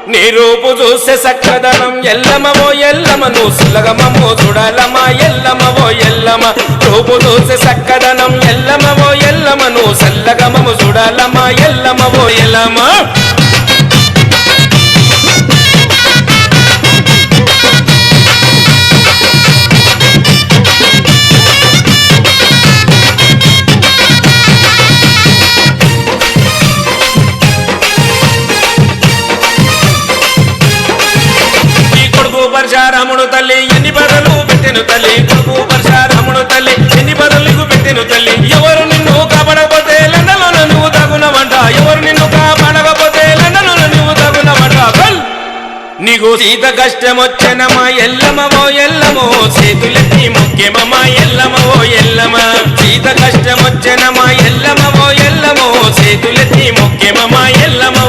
నీ రూపు చూసే సక్కదనం ఎల్లమవో ఎల్లమ నువ్వు సులగమమో చూడాలమా ఎల్లమవో ఎల్లమ రూపు చూసే సక్కదనం ఎల్లమవో ఎల్లమ నువ్వు సల్లగమము చూడాలమా ఎల్లమవో ఎల్లమ పరశురాముడు తల్లి ఎన్ని బదులు పెట్టెను తల్లి కొడుకు పరశురాముడు తల్లి ఎన్ని బదులకు పెట్టెను తల్లి ఎవరు నిన్ను కాపాడకపోతే లండలో నువ్వు తగునవంట ఎవరు నిన్ను కాపాడకపోతే లండలో నువ్వు తగునవంట నీకు సీత కష్టం వచ్చనమా ఎల్లమవో ఎల్లమో చేతులెత్తి ముఖ్యమమ్మా ఎల్లమవో ఎల్లమ సీత కష్టం వచ్చనమా ఎల్లమవో ఎల్లమో చేతులెత్తి ముఖ్యమమ్మా ఎల్లమ